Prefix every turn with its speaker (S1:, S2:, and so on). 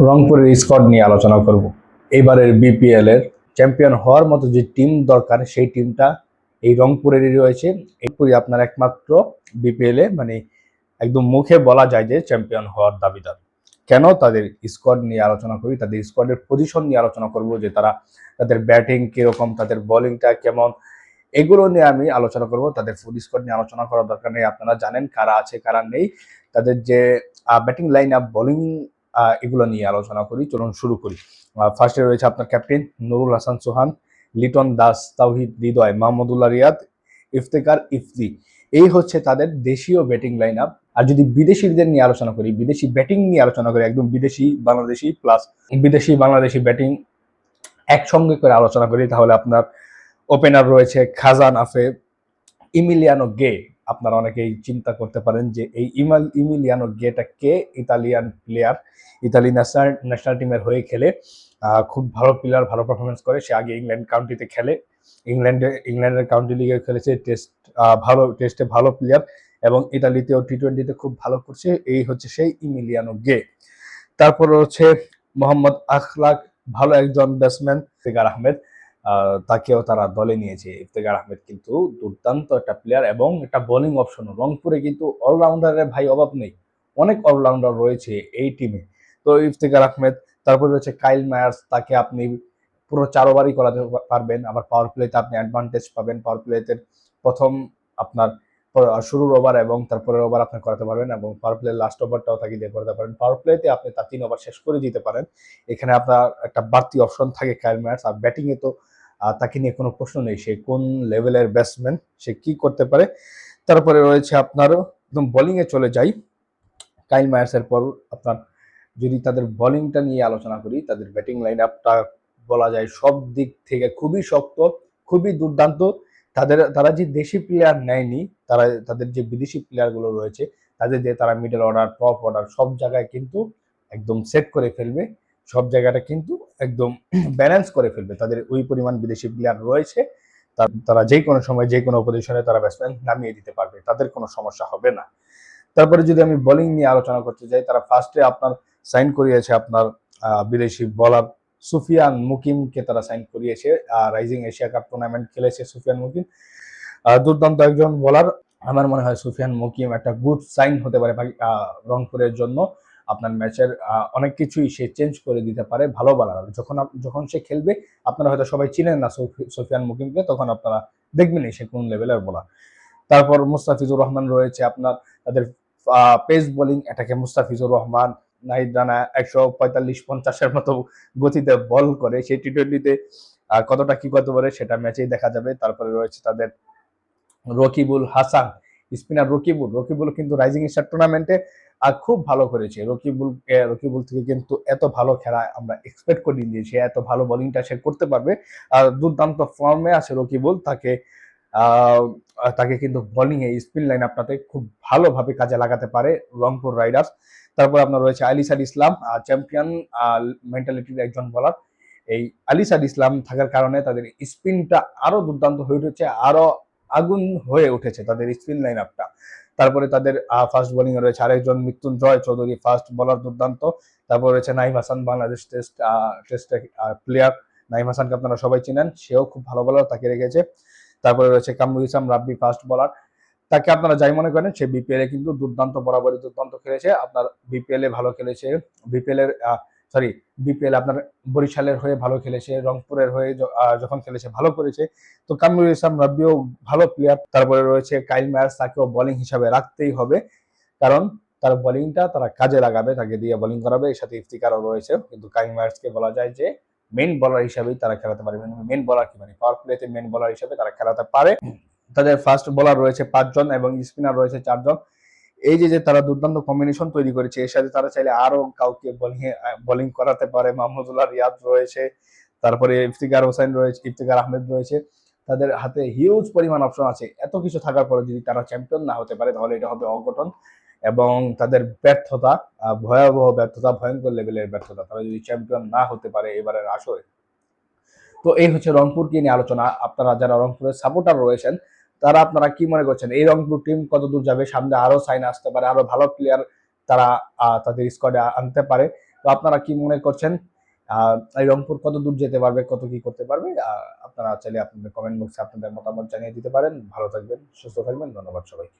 S1: রংপুরের স্কোয়াড নিয়ে আলোচনা করব। এবারের বিপিএল এর চ্যাম্পিয়ন হওয়ার মতো যে টিম দরকার সেই টিমটা এই রংপুরেরই রয়েছে। এরপরই আপনার একমাত্র বিপিএল এ একদম মুখে বলা যায় যে চ্যাম্পিয়ন হওয়ার দাবিদার। কেন তাদের স্কোয়াড নিয়ে আলোচনা করি, তাদের স্কোয়াডের পজিশন নিয়ে আলোচনা করব, যে তাদের ব্যাটিং কিরকম, তাদের বোলিংটা কেমন, এগুলো নিয়ে আমি আলোচনা করব। তাদের ফুল স্কোয়াড নিয়ে আলোচনা করার দরকার নেই, আপনারা জানেন কারা আছে কারা নেই। তাদের যে ব্যাটিং লাইন আপ, বোলিং, এগুলো নিয়ে আলোচনা করি। চলুন শুরু করি। ফার্স্টে রয়েছে আপনার ক্যাপ্টেন নুরুল হাসান সোহান, লিটন দাস, তাওহিদ হৃদয়, মাহমুদুল্লাহ রিয়াদ, ইফতেখার ইফতি। এই হচ্ছে তাদের দেশীয় ব্যাটিং লাইন আপ। আর যদি বিদেশিদের নিয়ে আলোচনা করি, বিদেশি ব্যাটিং নিয়ে আলোচনা করি, একদম বিদেশি বাংলাদেশি প্লাস বিদেশি বাংলাদেশি ব্যাটিং একসঙ্গে করে আলোচনা করি, তাহলে আপনার ওপেনার রয়েছে খাজান আফে, ইমিলিয়ানো গে। আপনারা অনেকেই চিন্তা করতে পারেন যে এই ইমিলিয়ানো গেটা কে। ইতালিয়ান প্লেয়ার, ইতালি ন্যাশনাল টিমের হয়ে খেলে, খুব ভালো প্লেয়ার, ভালো পারফরমেন্স করে। সে আগে ইংল্যান্ড কাউন্টিতে খেলে, ইংল্যান্ডের কাউন্টি লিগে খেলেছে, টেস্টে ভালো প্লেয়ার, এবং ইতালিতেও টি-20-তে খুব ভালো করছে। এই হচ্ছে সেই ইমিলিয়ানো গে। তারপর হচ্ছে মোহাম্মদ আখলাক, ভালো একজন ব্যাটসম্যান। ইফতেখার আহমেদ, তাকেও তারা দলে নিয়েছে। ইফতেখার আহমেদ কিন্তু দুর্দান্ত একটা প্লেয়ার এবং একটা বোলিং অপশন। রংপুরে কিন্তু অলরাউন্ডারের ভাই অভাব নেই, অনেক অলরাউন্ডার রয়েছে এই টিমে। তো ইফতেখার আহমেদ, তারপর রয়েছে কাইল মায়ার্স, তাকে আপনি পুরো 4 ওভারই করাতে পারবেন। আবার পাওয়ার প্লেতে আপনি অ্যাডভান্টেজ পাবেন। পাওয়ার প্লেতে প্রথম আপনার শুরুর ওভার এবং তারপরের ওভার আপনি করাতে পারবেন, এবং পাওয়ার প্লে লাস্ট ওভারটাও তাকে দিয়ে করতে পারেন। পাওয়ার প্লেতে আপনি তার 3 ওভার শেষ করে দিতে পারেন। এখানে আপনার একটা বাড়তি অপশন থাকে কাইল মায়ার্স। আর ব্যাটিং এ তো তাকে নিয়ে কোনো প্রশ্ন নেই, সে কোন লেভেলের ব্যাটসম্যান, সে কি করতে পারে। তারপরে রয়েছে আপনারও একদম বোলিং এ চলে যাই। কাইল মায়ার্সের পর আপনার যদি তাদের বোলিংটা নিয়ে আলোচনা করি, তাদের ব্যাটিং লাইন আপটা বলা যায় সব দিক থেকে খুবই শক্ত, খুবই দুর্দান্ত। তারা যে দেশি প্লেয়ার নেয়নি, তাদের যে বিদেশি প্লেয়ার গুলো রয়েছে তাদের দিয়ে তারা মিডল অর্ডার, টপ অর্ডার সব জায়গায় কিন্তু একদম সেট করে ফেলবে। সব জায়গাটা কিন্তু একদম ব্যালেন্স করে ফেলবে। তাদের ওই পরিমাণ বিদেশি প্লেয়ার রয়েছে, তারা যে কোনো সময় যে কোনো পজিশনে তারা ব্যাটসম্যান নামিয়ে দিতে পারবে, তাদের কোনো সমস্যা হবে না। তারপরে যদি আমি বোলিং নিয়ে আলোচনা করতে যাই, তারা ফার্স্টে আপনার সাইন করিয়েছে আপনার বিদেশি বলার সুফিয়ান মুকিমকে, তারা সাইন করিয়েছে। রাইজিং এশিয়া কাপ টুর্নামেন্ট খেলেছে সুফিয়ান মুকিম, দুর্দান্ত একজন বোলার। আমার মনে হয় সুফিয়ান মুকিম একটা গুড সাইন হতে পারে রংপুরের জন্য। আপনার ম্যাচের অনেক কিছুই সে চেঞ্জ করে দিতে পারে, ভালো বলার। যখন সে খেলবে, আপনারা হয়তো সবাই চিনেন না সুফিয়ান মুকিমকে, তখন আপনারা দেখবেনই সে কোন লেভেলের বোলার। তারপর মুস্তাফিজুর রহমান রয়েছে আপনার, তাদের পেস বোলিং অ্যাটাকে মুস্তাফিজুর রহমান, নাহিদ রানা 145-50-এর মতো গতিতে বল করে। সেই টি-20-তে কতটা কি করতে পারে সেটা ম্যাচেই দেখা যাবে। তারপরে রয়েছে তাদের রকিবুল হাসান, স্পিনার রকিবুল কিন্তু রাইজিং স্টার টুর্নামেন্টে খুব ভালো করেছে। রকিবুল থেকে কিন্তু এত ভালো খেলা আমরা এক্সপেক্ট করিনি যে সে এত ভালো বোলিংটা সে করতে পারবে। আর দুর্দান্ত ফর্মে আছে রকিবুল, তাকে কিন্তু বোলিং এ স্পিন লাইন আপনাতে খুব ভালোভাবে কাজে লাগাতে পারে রংপুর রাইডার্স। তারপর আপনার রয়েছে আলিসাদ ইসলাম, চ্যাম্পিয়ন মেন্টালিটির একজন বোলার। এই আলিসাদ ইসলাম থাকার কারণে তাদের স্পিনটা আরো দুর্দান্ত হয়ে উঠেছে, আরো আগুন হয়ে উঠেছে তাদের স্পিন লাইন আপটা। তারপরে তাদের ফার্স্ট বোলিং এ রয়েছে আরেকজন মৃত্যুঞ্জয় চৌধুরী, ফার্স্ট বোলার দুর্দান্ত। তারপর রয়েছে নাইম হাসান, বাংলাদেশ টেস্ট প্লেয়ার। নাইম হাসানকে আপনারা সবাই চিনেন, সেও খুব ভালো বোলার, তাকে রেখেছে। তারপরে রয়েছে কামরুল ইসলাম রাব্বি, ফাস্ট বোলার। তাকে আপনারা যাই মনে করেন, সে বিপিএল এ কিন্তু দুর্দান্ত, বরাবরই দুর্দান্ত খেলেছে। আপনার বিপিএল এ ভালো খেলেছে, বিপিএল এর সরি বিপিএল আপনার বরিশালের হয়ে ভালো খেলেছে, রংপুরের হয়ে যখন খেলেছে ভালো করেছে। তো কামরুল ইসলাম রাব্বিও ভালো প্লেয়ার। তারপরে রয়েছে কাইল মায়ার্স, তাকেও বোলিং হিসাবে রাখতেই হবে, কারণ তার বোলিংটা তারা কাজে লাগাবে, তাকে দিয়ে বোলিং করাবে। এর সাথে ইফতিকারও রয়েছে, কিন্তু কাইল মায়ার্সকে বলা যায় যে মেন বোলার হিসাবেই তারা খেলাতে পারে। মেন বোলার কি পাওয়ার প্লেতে মেন বোলার হিসেবে তারা খেলাতে পারে। তাদের ফার্স্ট বোলার রয়েছে 5 জন এবং স্পিনার রয়েছে 4 জন। এই যে তারা দুর্দান্ত কম্বিনেশন তৈরি করেছে, এর সাথে তারা চাইলে আরো কাউকে বোলিং করাতে পারে। মাহমুদুল্লাহ রিয়াদ রয়েছে, তারপরে ইফতিকার হোসেন রয়েছে, ইফতিকার আহমেদ রয়েছে। তাদের হাতে হিউজ পরিমাণ অপশন আছে। এত কিছু থাকার পরে যদি তারা চ্যাম্পিয়ন না হতে পারে, তাহলে এটা হবে অঘটন এবং তাদের ব্যর্থতা, ভয়াবহ ব্যর্থতা, ভয়ঙ্কর লেভেলের ব্যর্থতা, তারা যদি চ্যাম্পিয়ন না হতে পারে এবারের আসরে। তো এই হচ্ছে রংপুরকে নিয়ে আলোচনা। আপনারা যারা রংপুরের সাপোর্টার রয়েছেন, তারা আপনারা কি মনে করছেন, এই রংপুর টিম কতদূর যাবে? সামনে আরো সাইন আসতে পারে, আরো ভালো প্লেয়ার তারা তাদের স্কোয়াডে আনতে পারে। তো আপনারা কি মনে করছেন এই রংপুর কত দূর যেতে পারবে, কত কি করতে পারবে? আপনারা চাইলে আপনাদের কমেন্ট বক্সে আপনাদের মতামত জানিয়ে দিতে পারেন। ভালো থাকবেন, সুস্থ থাকবেন। ধন্যবাদ সবাইকে।